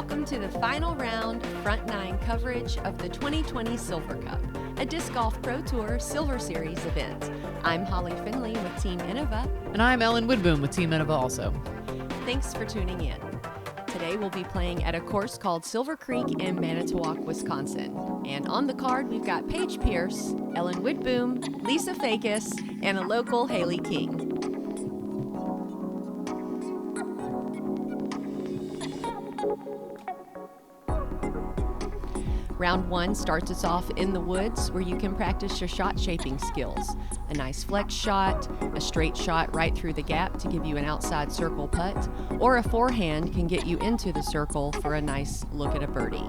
welcome to the final round front nine coverage of the 2020 Silver Cup, a Disc Golf Pro Tour Silver Series event. I'm Hailey Finley with Team Innova. And I'm Ellen Widboom with Team Innova also. Thanks for tuning in. Today we'll be playing at a course called Silver Creek in Manitowoc, Wisconsin. And on the card we've got Paige Pierce, Ellen Widboom, Lisa Fajkus, and a local Hailey King. Round one starts us off in the woods where you can practice your shot shaping skills. A nice flex shot, a straight shot right through the gap to give you an outside circle putt, or a forehand can get you into the circle for a nice look at a birdie.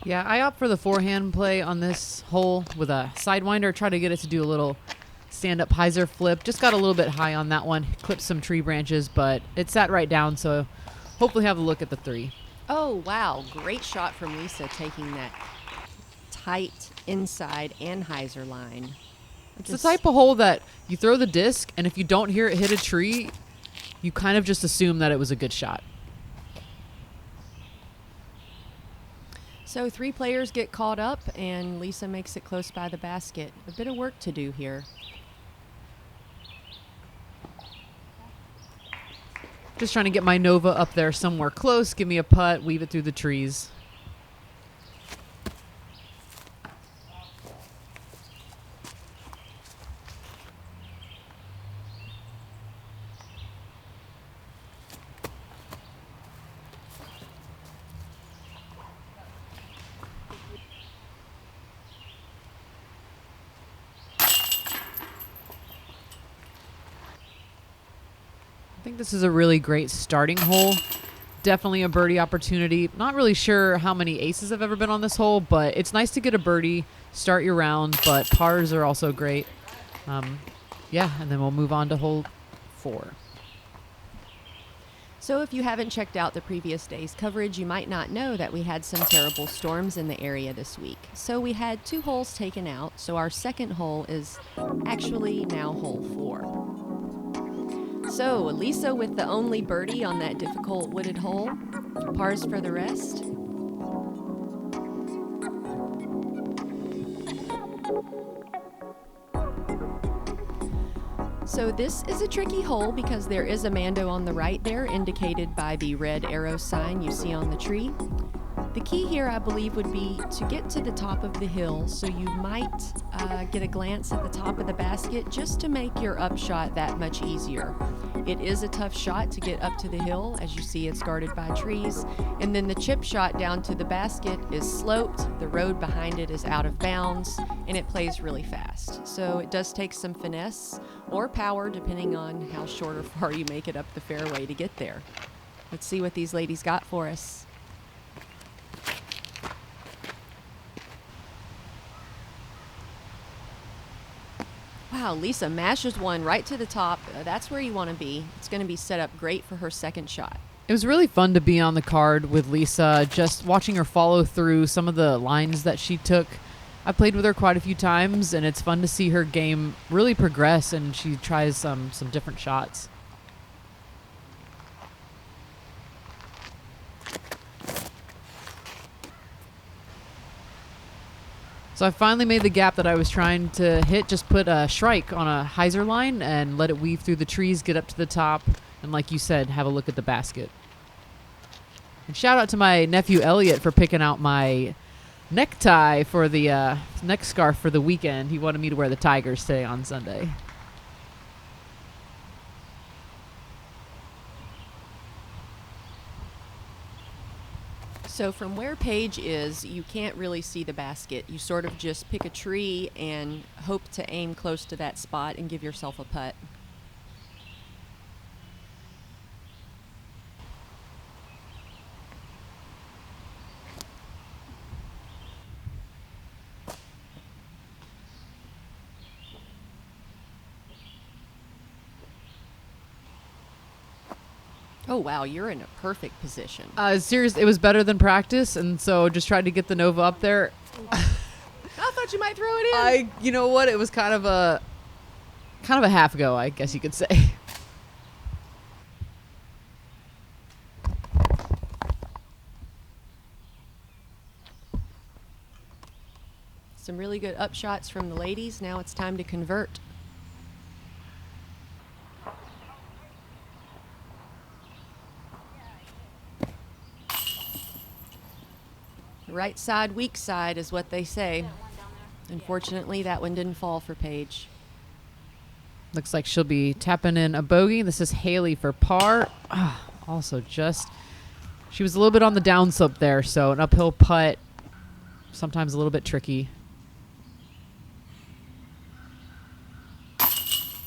Yeah, I opt for the forehand play on this hole with a sidewinder. Try to get it to do a little stand-up hyzer flip. Just got a little bit high on that one. Clipped some tree branches, but it sat right down, so hopefully have a look at the three. Oh, wow. Great shot from Lisa taking that tight inside and hyzer line. It's the type of hole that you throw the disc, and if you don't hear it hit a tree, you kind of just assume that it was a good shot. So 3 players get caught up, and Lisa makes it close by the basket. A bit of work to do here. Just trying to get my Nova up there somewhere close. Give me a putt, weave it through the trees. I think this is a really great starting hole. Definitely a birdie opportunity. Not really sure how many aces have ever been on this hole, but it's nice to get a birdie, start your round, but pars are also great. Yeah, and then we'll move on to hole 4. So if you haven't checked out the previous day's coverage, you might not know that we had some terrible storms in the area this week. So we had 2 holes taken out, so our second hole is actually now hole 4. So, Lisa with the only birdie on that difficult wooded hole. Pars for the rest. So this is a tricky hole because there is a Mando on the right there, indicated by the red arrow sign you see on the tree. The key here, I believe, would be to get to the top of the hill, so you might get a glance at the top of the basket just to make your upshot that much easier. It is a tough shot to get up to the hill. As you see, it's guarded by trees. And then the chip shot down to the basket is sloped, the road behind it is out of bounds, and it plays really fast. So it does take some finesse or power, depending on how short or far you make it up the fairway to get there. Let's see what these ladies got for us. Wow, Lisa mashes one right to the top. That's where you want to be. It's going to be set up great for her second shot. It was really fun to be on the card with Lisa, just watching her follow through some of the lines that she took. I played with her quite a few times, and it's fun to see her game really progress, and she tries some different shots. So I finally made the gap that I was trying to hit, just put a shrike on a hyzer line and let it weave through the trees, get up to the top, and like you said, have a look at the basket. And shout out to my nephew Elliot for picking out my necktie for the neck scarf for the weekend. He wanted me to wear the Tigers today on Sunday. So from where Paige is, you can't really see the basket. You sort of just pick a tree and hope to aim close to that spot and give yourself a putt. Oh, wow, you're in a perfect position. Serious, it was better than practice, and so just tried to get the Nova up there. I thought you might throw it in. You know what? It was kind of a half go, I guess you could say. Some really good upshots from the ladies. Now it's time to convert. Right side, weak side is what they say. Unfortunately, that one didn't fall for Paige. Looks like she'll be tapping in a bogey. This is Hailey for par. Also she was a little bit on the downslope there, so an uphill putt, sometimes a little bit tricky.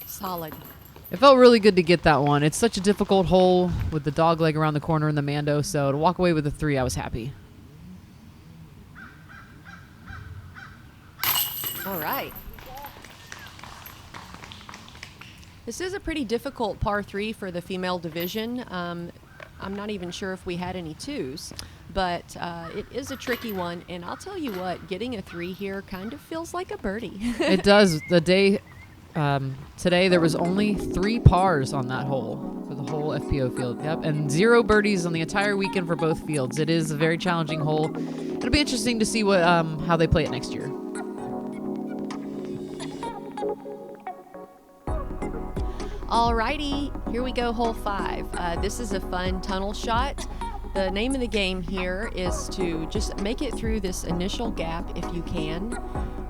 Solid. It felt really good to get that one. It's such a difficult hole with the dog leg around the corner in the Mando, so to walk away with a 3, I was happy. All right. This is a pretty difficult par 3 for the female division. I'm not even sure if we had any 2s, but it is a tricky one. And I'll tell you what, getting a 3 here kind of feels like a birdie. It does. The day today, there was only 3 pars on that hole for the whole FPO field. Yep, and 0 birdies on the entire weekend for both fields. It is a very challenging hole. It'll be interesting to see what how they play it next year. Alrighty, here we go, hole 5. This is a fun tunnel shot. The name of the game here is to just make it through this initial gap if you can.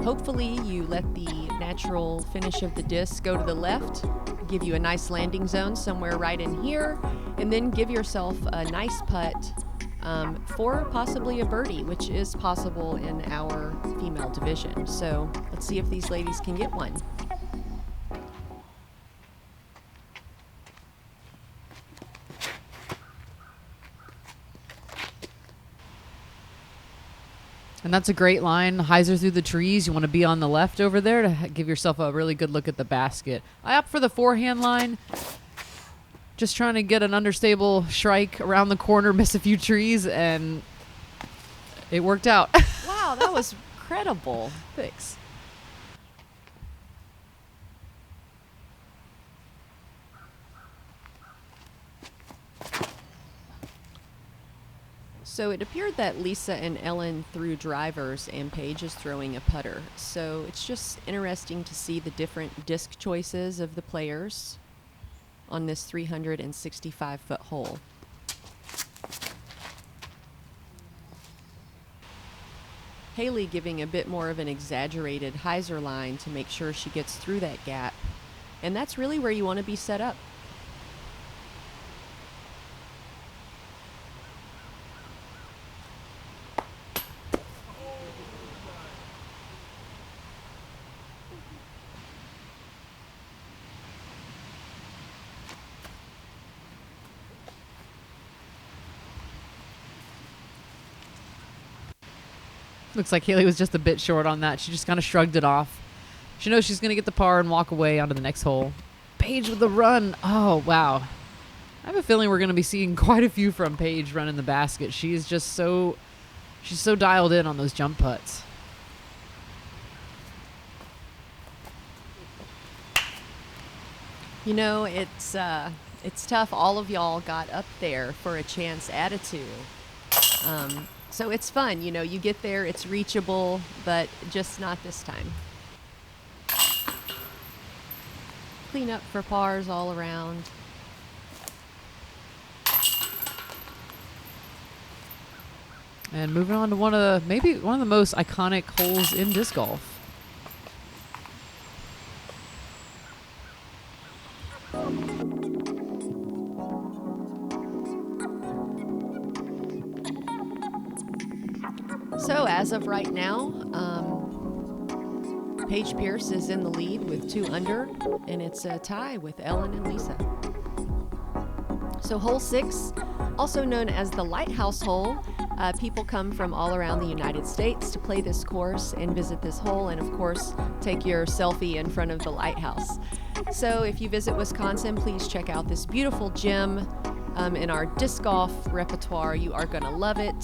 Hopefully you let the natural finish of the disc go to the left, give you a nice landing zone somewhere right in here, and then give yourself a nice putt for possibly a birdie, which is possible in our female division. So let's see if these ladies can get one. And that's a great line. Hyzer through the trees. You want to be on the left over there to give yourself a really good look at the basket. I opt for the forehand line. Just trying to get an understable shrike around the corner, miss a few trees, and it worked out. Wow, that was incredible. Thanks. So it appeared that Lisa and Ellen threw drivers and Paige is throwing a putter. So it's just interesting to see the different disc choices of the players on this 365-foot hole. Hailey giving a bit more of an exaggerated hyzer line to make sure she gets through that gap. And that's really where you want to be set up. Looks like Hailey was just a bit short on that. She just kind of shrugged it off. She knows she's going to get the par and walk away onto the next hole. Paige with the run. Oh, wow. I have a feeling we're going to be seeing quite a few from Paige running the basket. She's so dialed in on those jump putts. You know, it's tough. All of y'all got up there for a chance at a 2. So it's fun, you know, you get there, it's reachable, but just not this time. Clean up for pars all around. And moving on to maybe one of the most iconic holes in disc golf. So as of right now, Paige Pierce is in the lead with 2 under, and it's a tie with Ellen and Lisa. So hole 6, also known as the Lighthouse Hole, people come from all around the United States to play this course and visit this hole, and of course take your selfie in front of the lighthouse. So if you visit Wisconsin, please check out this beautiful gem. In our disc golf repertoire, you are going to love it.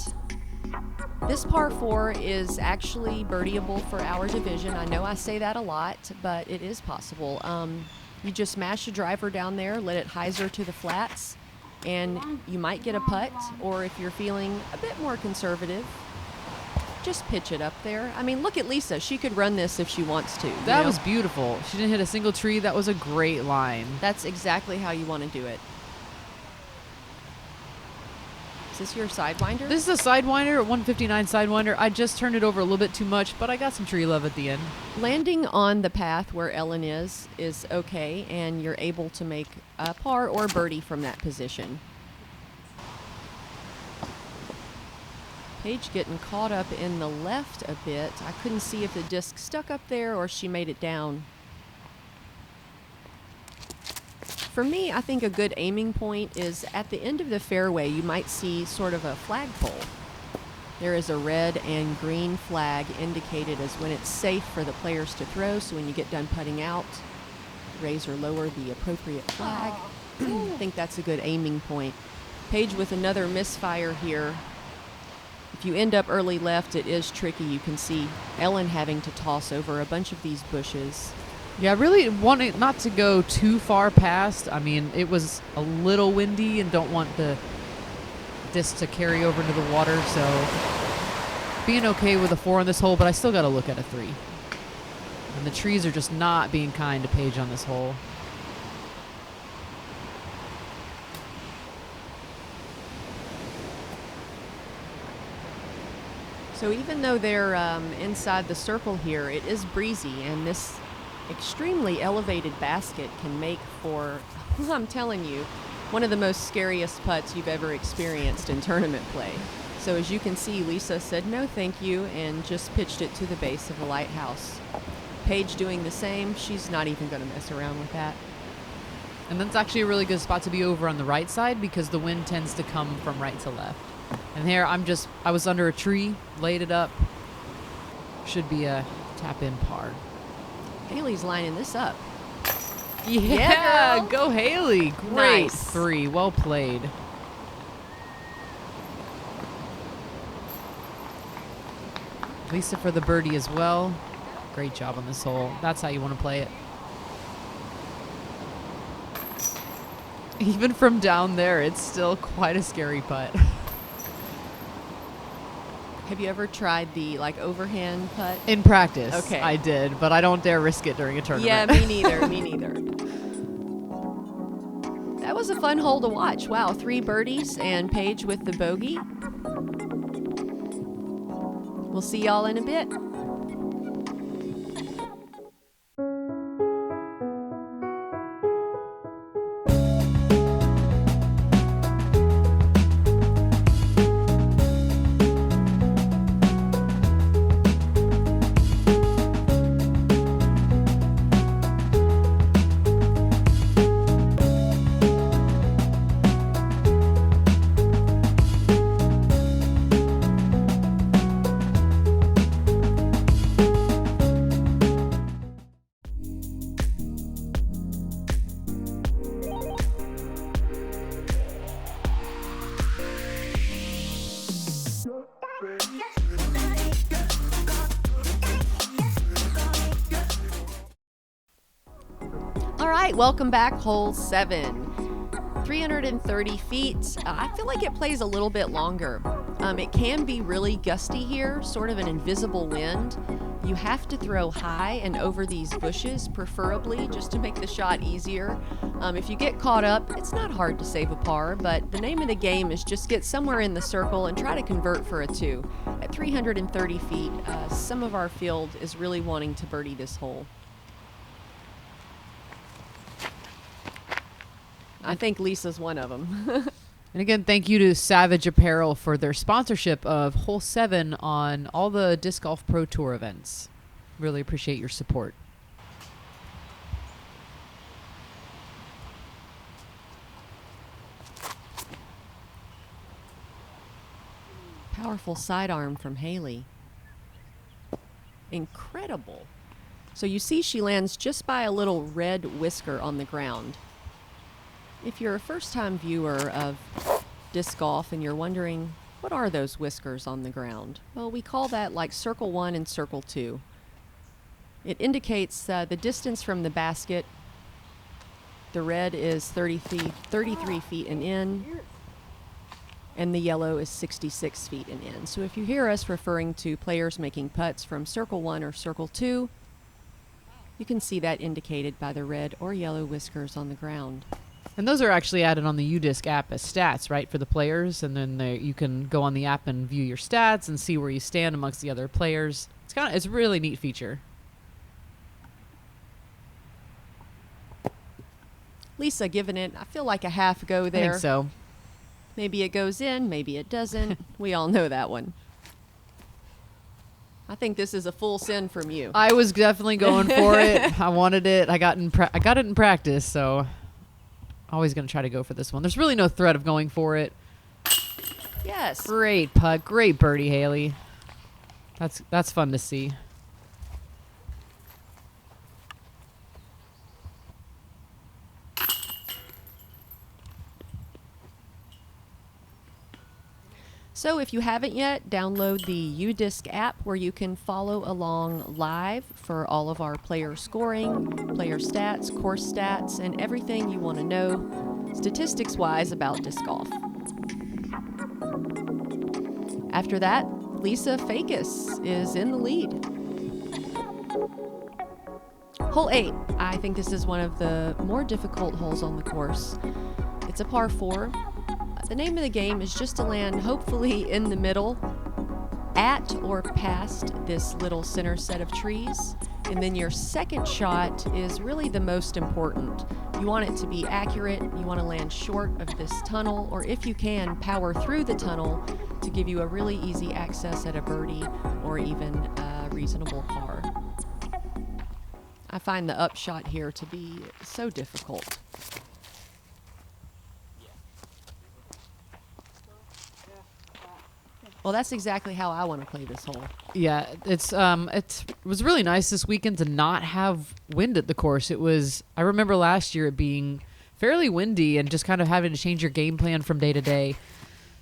This par 4 is actually birdieable for our division. I know I say that a lot, but it is possible. You just mash a driver down there, let it hyzer to the flats, and you might get a putt, or if you're feeling a bit more conservative, just pitch it up there. I mean, look at Lisa. She could run this if she wants to. That was beautiful. She didn't hit a single tree. That was a great line. That's exactly how you want to do it. Is this your Sidewinder? This is a Sidewinder, a 159 Sidewinder. I just turned it over a little bit too much, but I got some tree love at the end. Landing on the path where Ellen is okay, and you're able to make a par or birdie from that position. Paige getting caught up in the left a bit. I couldn't see if the disc stuck up there or she made it down. For me, I think a good aiming point is at the end of the fairway, you might see sort of a flagpole. There is a red and green flag indicated as when it's safe for the players to throw, so when you get done putting out, raise or lower the appropriate flag. I think that's a good aiming point. Paige with another misfire here. If you end up early left, it is tricky. You can see Ellen having to toss over a bunch of these bushes. Yeah, I really wanted not to go too far past. I mean, it was a little windy and don't want the disc to carry over into the water, so being okay with a 4 on this hole, but I still got to look at a 3. And the trees are just not being kind to Paige on this hole. So even though they're inside the circle here, it is breezy, and this extremely elevated basket can make for, I'm telling you, one of the most scariest putts you've ever experienced in tournament play. So as you can see, Lisa said no thank you and just pitched it to the base of the lighthouse. Paige doing the same. She's not even going to mess around with that. And that's actually a really good spot to be over on the right side because the wind tends to come from right to left. And here I was under a tree, laid it up. Should be a tap in par. Hailey's lining this up. Yeah, go Hailey. Great Nice. 3. Well played. Lisa for the birdie as well. Great job on this hole. That's how you want to play it. Even from down there, it's still quite a scary putt. Have you ever tried the overhand putt? In practice, Okay. I did, but I don't dare risk it during a tournament. Yeah, me neither. Me neither. That was a fun hole to watch. Wow, 3 birdies and Paige with the bogey. We'll see y'all in a bit. All right, welcome back, hole 7. 330 feet. I feel like it plays a little bit longer. It can be really gusty here, sort of an invisible wind. You have to throw high and over these bushes, preferably, just to make the shot easier. If you get caught up, it's not hard to save a par, but the name of the game is just get somewhere in the circle and try to convert for a 2. At 330 feet, some of our field is really wanting to birdie this hole. I think Lisa's one of them. And again, thank you to Savage Apparel for their sponsorship of Hole 7 on all the Disc Golf Pro Tour events. Really appreciate your support. Powerful sidearm from Hailey. Incredible. So you see she lands just by a little red whisker on the ground. If you're a first-time viewer of disc golf and you're wondering, what are those whiskers on the ground? Well, we call that like circle 1 and circle 2. It indicates the distance from the basket. The red is 33 feet and in, and the yellow is 66 feet and in. So if you hear us referring to players making putts from circle 1 or circle 2, you can see that indicated by the red or yellow whiskers on the ground. And those are actually added on the UDisc app as stats, right, for the players. And then you can go on the app and view your stats and see where you stand amongst the other players. It's a really neat feature. Lisa giving it, I feel like a half go there. I think so. Maybe it goes in, maybe it doesn't. We all know that one. I think this is a full send from you. I was definitely going for it. I wanted it. I got it in practice, so always going to try to go for this one. There's really no threat of going for it. Yes. Great putt. Great birdie, Hailey. That's fun to see. So if you haven't yet, download the UDisc app where you can follow along live for all of our player scoring, player stats, course stats, and everything you want to know statistics-wise about disc golf. After that, Lisa Fajkus is in the lead. Hole 8. I think this is one of the more difficult holes on the course. It's a par 4. The name of the game is just to land hopefully in the middle, at or past this little center set of trees. And then your second shot is really the most important. You want it to be accurate. You want to land short of this tunnel, or if you can, power through the tunnel to give you a really easy access at a birdie or even a reasonable par. I find the upshot here to be so difficult. Well, that's exactly how I want to play this hole. Yeah, it was really nice this weekend to not have wind at the course. I remember last year it being fairly windy and just kind of having to change your game plan from day to day.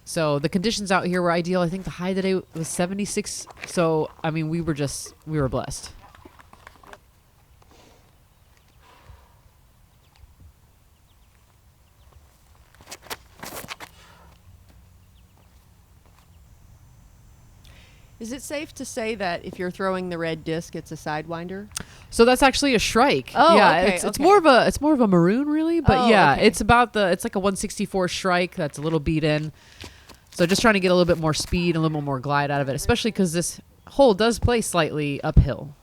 So the conditions out here were ideal. I think the high today was 76. So, I mean, we were blessed. Is it safe to say that if you're throwing the red disc, it's a sidewinder? So that's actually a shrike. Oh, yeah, okay, it's more of a maroon, really. But yeah, okay. it's like a 164 shrike that's a little beat in. So just trying to get a little bit more speed, a little more glide out of it, especially because this hole does play slightly uphill.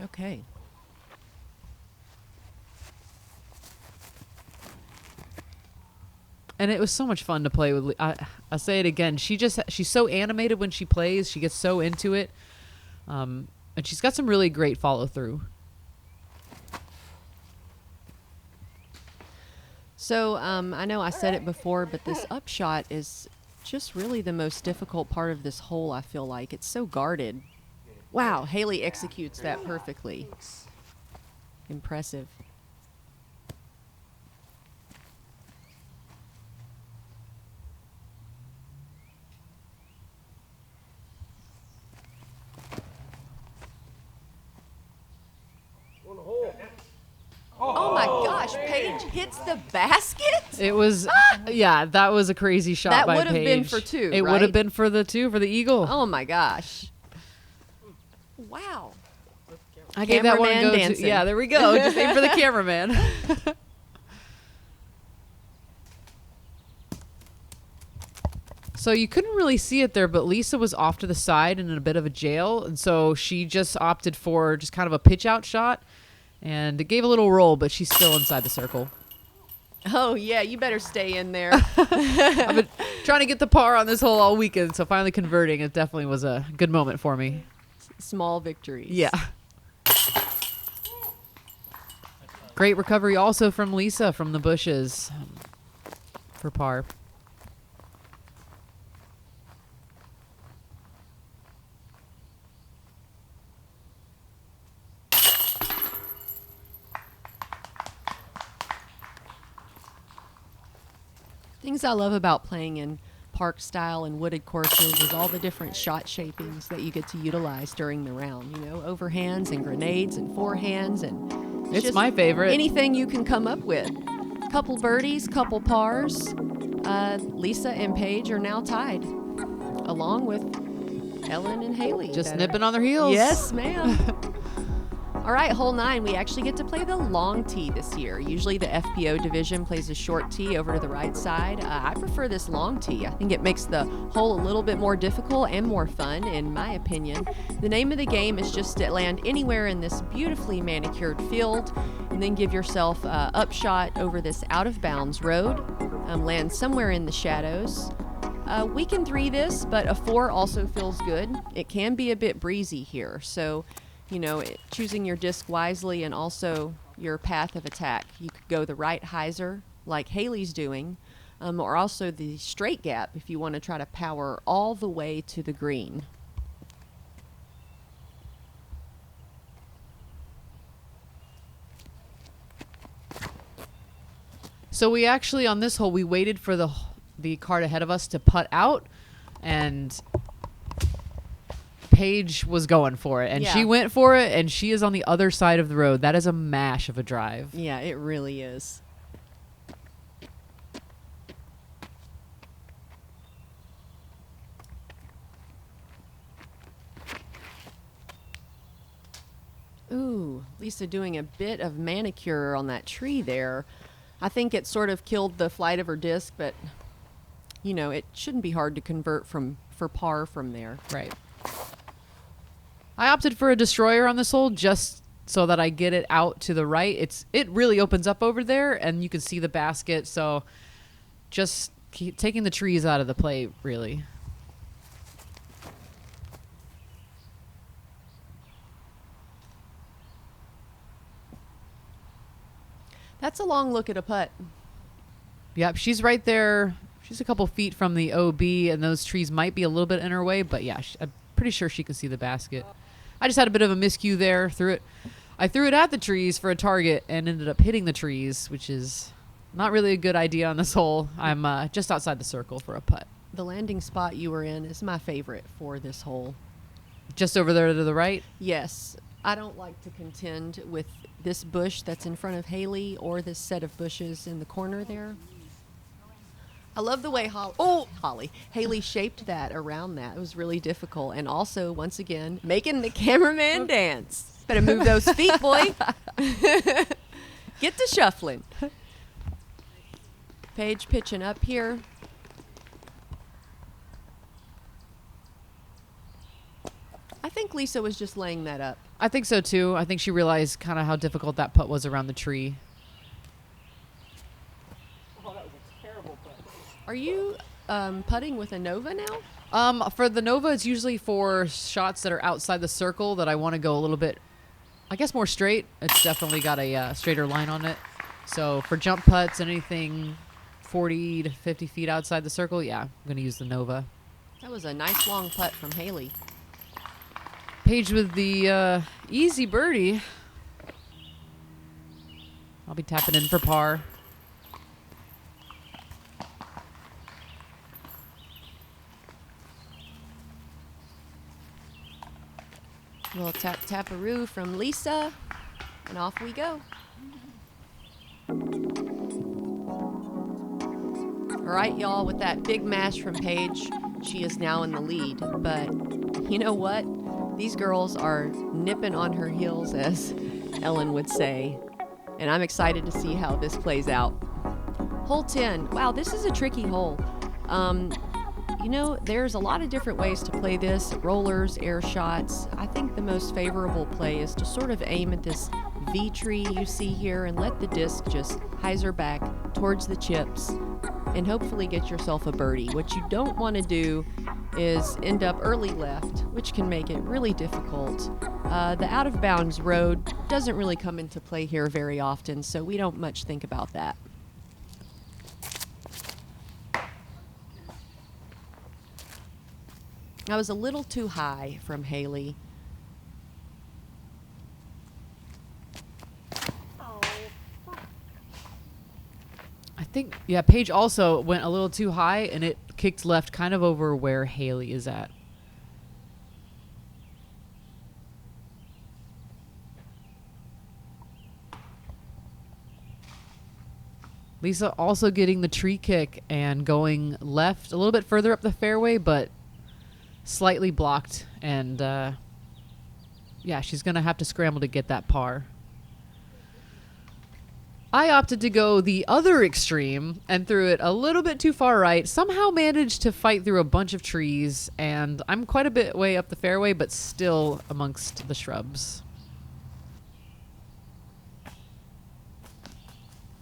Okay. And it was so much fun to play with. I'll say it again. She's so animated when she plays. She gets so into it. And she's got some really great follow through. So I know I said it before, but this upshot is just really the most difficult part of this hole, I feel like. It's so guarded. Wow, Hailey executes that perfectly. Impressive. Oh my gosh, Paige hits the basket? It was, yeah, that was a crazy shot That by would have been Paige. for two, It right? would have been for the two, for the eagle. Oh my gosh. Wow. I gave that one a Cameraman go. dancing. Yeah, there we go. Just aim for the cameraman. So you couldn't really see it there, but Lisa was off to the side and in a bit of a jail. And so she just opted for just kind of a pitch out shot. And it gave a little roll, but she's still inside the circle. Oh, yeah, you better stay in there. I've been trying to get the par on this hole all weekend, so finally converting, it definitely was a good moment for me. Small victories. Yeah. Great recovery also from Lisa from the bushes for par. Things I love about playing in park style and wooded courses is all the different shot shapings that you get to utilize during the round. You know, overhands and grenades and forehands, and It's just my favorite. anything you can come up with. Couple birdies, couple pars. Lisa and Paige are now tied, along with Ellen and Hailey. Just nipping on their heels. Yes, ma'am. All right, hole 9, we actually get to play the long tee this year. Usually the FPO division plays a short tee over to the right side. I prefer this long tee. I think it makes the hole a little bit more difficult and more fun, in my opinion. The name of the game is just to land anywhere in this beautifully manicured field and then give yourself a upshot over this out-of-bounds road, land somewhere in the shadows. We can 3 this, but a 4 also feels good. It can be a bit breezy here, so you know, choosing your disc wisely and also your path of attack. You could go the right hyzer, like Hailey's doing, or also the straight gap if you want to try to power all the way to the green. So we actually, on this hole, we waited for the cart ahead of us to putt out, and Paige was going for it, and she went for it, and she is on the other side of the road. That is a mash of a drive. Yeah, it really is. Ooh, Lisa doing a bit of manicure on that tree there. I think it sort of killed the flight of her disc, but you know, it shouldn't be hard to convert for par from there. Right. I opted for a destroyer on this hole just so that I get it out to the right. It really opens up over there, and you can see the basket. So just keep taking the trees out of the play, really. That's a long look at a putt. Yep, she's right there. She's a couple feet from the OB, and those trees might be a little bit in her way, but yeah, I'm pretty sure she can see the basket. I just had a bit of a miscue there. I threw it at the trees for a target and ended up hitting the trees, which is not really a good idea on this hole. I'm just outside the circle for a putt. The landing spot you were in is my favorite for this hole. Just over there to the right? Yes. I don't like to contend with this bush that's in front of Hailey or this set of bushes in the corner there. I love the way Hailey shaped that around that. It was really difficult. And also, once again, making the cameraman dance. Better move those feet, boy. Get to shuffling. Paige pitching up here. I think Lisa was just laying that up. I think so, too. I think she realized kind of how difficult that putt was around the tree. Are you putting with a Nova now? For the Nova, it's usually for shots that are outside the circle that I want to go a little bit, I guess, more straight. It's definitely got a straighter line on it. So for jump putts, anything 40 to 50 feet outside the circle, yeah, I'm going to use the Nova. That was a nice long putt from Hailey. Paige with the easy birdie. I'll be tapping in for par. Little tap-taparoo from Lisa, and off we go. All right, y'all, with that big mash from Paige, she is now in the lead. But you know what? These girls are nipping on her heels, as Ellen would say. And I'm excited to see how this plays out. Hole 10. Wow, this is a tricky hole. You know, there's a lot of different ways to play this. Rollers, air shots. I think the most favorable play is to sort of aim at this V tree you see here and let the disc just hyzer back towards the chips and hopefully get yourself a birdie. What you don't want to do is end up early left, which can make it really difficult. The out of bounds road doesn't really come into play here very often, so we don't much think about that. I was a little too high from Hailey. think, yeah, Paige also went a little too high, and it kicked left kind of over where Hailey is at. Lisa also getting the tree kick and going left a little bit further up the fairway, but slightly blocked. And yeah, she's going to have to scramble to get that par. I opted to go the other extreme and threw it a little bit too far right. Somehow managed to fight through a bunch of trees, and I'm quite a bit way up the fairway, but still amongst the shrubs.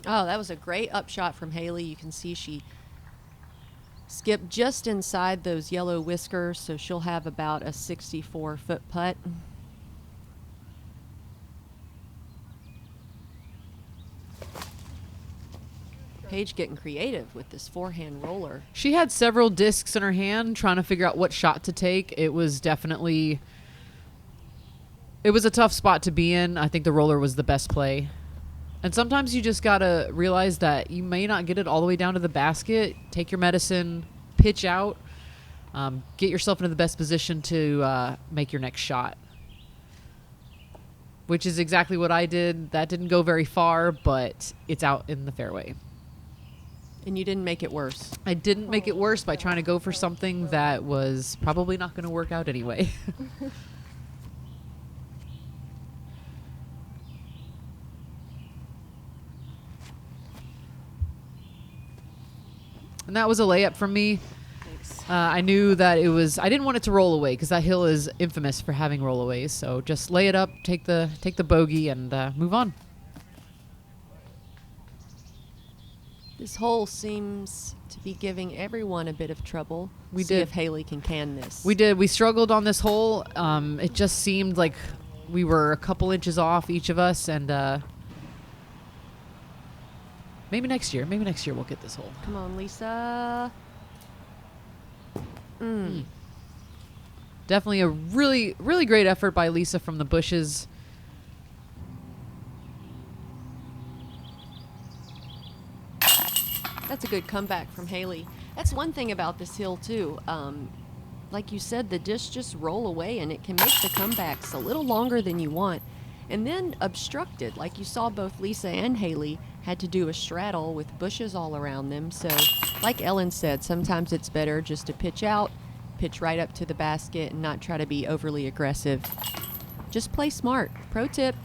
Oh, that was a great upshot from Hailey. You can see she skipped just inside those yellow whiskers, so she'll have about a 64-foot putt. Paige getting creative with this forehand roller. She had several discs in her hand trying to figure out what shot to take. It was a tough spot to be in. I think the roller was the best play. And sometimes you just got to realize that you may not get it all the way down to the basket. Take your medicine, pitch out, get yourself into the best position to make your next shot. Which is exactly what I did. That didn't go very far, but it's out in the fairway. And you didn't make it worse. I didn't make it worse by trying to go for something that was probably not going to work out anyway. And that was a layup from me. I knew that I didn't want it to roll away because that hill is infamous for having rollaways. So just lay it up, take the bogey, and move on. This hole seems to be giving everyone a bit of trouble. We See did. if Hailey can this. We did. We struggled on this hole. It just seemed like we were a couple inches off, each of us, and maybe next year we'll get this hole. Come on, Lisa. Definitely a really, really great effort by Lisa from the bushes. That's a good comeback from Hailey. That's one thing about this hill, too. Like you said, the discs just roll away, and it can make the comebacks a little longer than you want. And then obstructed, like you saw both Lisa and Hailey had to do a straddle with bushes all around them. So, like Ellen said, sometimes it's better just to pitch out, pitch right up to the basket, and not try to be overly aggressive. Just play smart. Pro tip.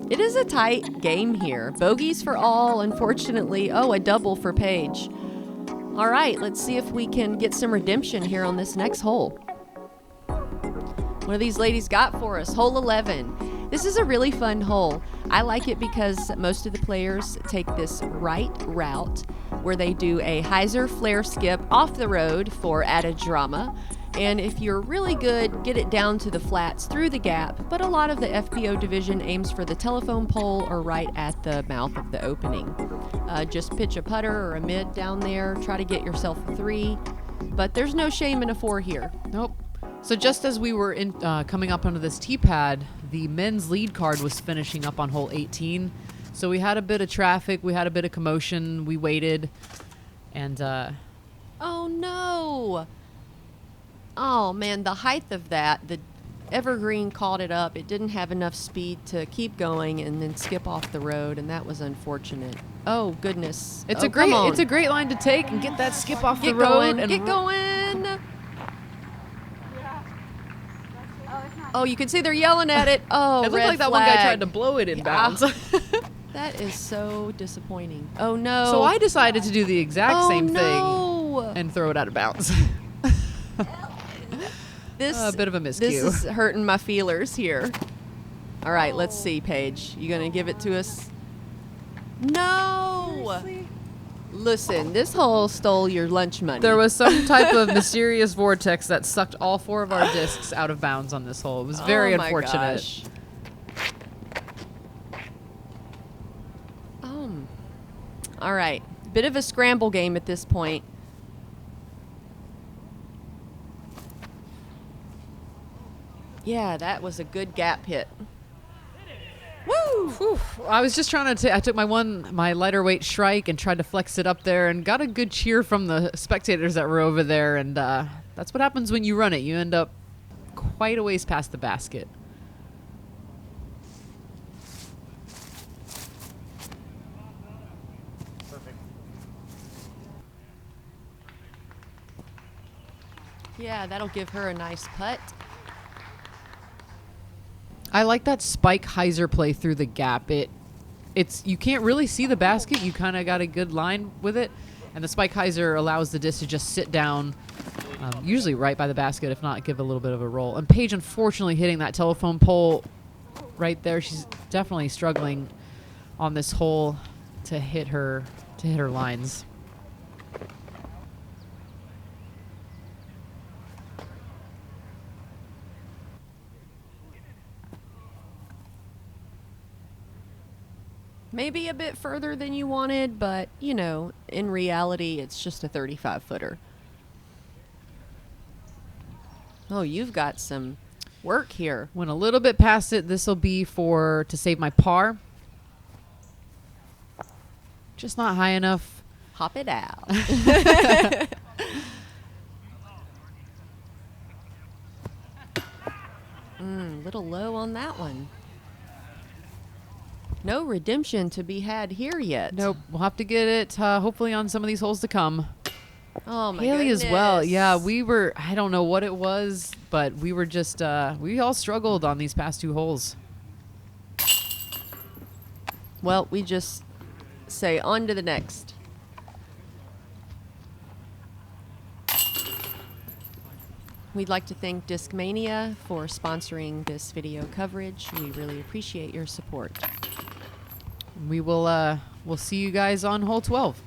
It is a tight game here. Bogeys for all, unfortunately. Oh, a double for Paige. All right, let's see if we can get some redemption here on this next hole. What have these ladies got for us? Hole 11. This is a really fun hole. I like it because most of the players take this right route where they do a hyzer flare skip off the road for added drama. And if you're really good, get it down to the flats through the gap, but a lot of the FPO division aims for the telephone pole or right at the mouth of the opening. Just pitch a putter or a mid down there, try to get yourself a 3, but there's no shame in a 4 here. Nope. So just as we were coming up onto this tee pad, the men's lead card was finishing up on hole 18. So we had a bit of traffic, we had a bit of commotion, we waited, and Oh no! Oh man, the height of that, the evergreen caught it up. It didn't have enough speed to keep going and then skip off the road, and that was unfortunate. Oh goodness. it's Oh, a great come on. it's a great line to take and get that skip off Get the road. going, And get going. Oh, you can see they're yelling at it. Oh, It looked red like that one guy flag. tried to blow it in Yeah. bounds. That is so disappointing. Oh no. So I decided to do the exact same thing thing. and throw it out of bounds. This A bit of a miscue. This is hurting my feelers here. All right, let's see, Paige. You gonna give it to us? No. Listen, this hole stole your lunch money. There was some type of mysterious vortex that sucked all 4 of our discs out of bounds on this hole. It was very Oh my unfortunate. gosh. All right, bit of a scramble game at this point. Yeah, that was a good gap hit. Whew. I was just trying to I took my lighter weight shrike and tried to flex it up there and got a good cheer from the spectators that were over there, and that's what happens when you run it. You end up quite a ways past the basket. Yeah, that'll give her a nice putt. I like that spike hyzer play through the gap. It's you can't really see the basket. You kind of got a good line with it, and the spike hyzer allows the disc to just sit down, usually right by the basket, if not give a little bit of a roll. And Paige, unfortunately, hitting that telephone pole right there. She's definitely struggling on this hole to hit her lines. Maybe a bit further than you wanted, but, you know, in reality, it's just a 35-footer. Oh, you've got some work here. Went a little bit past it. This will be to save my par. Just not high enough. Hop it out. Little low on that one. No redemption to be had here yet. Nope. We'll have to get it hopefully on some of these holes to come. Oh, my Hailey goodness. as well. Yeah, I don't know what it was, but we were just, we all struggled on these past 2 holes. Well, we just say on to the next. We'd like to thank Discmania for sponsoring this video coverage. We really appreciate your support. We'll see you guys on hole 12.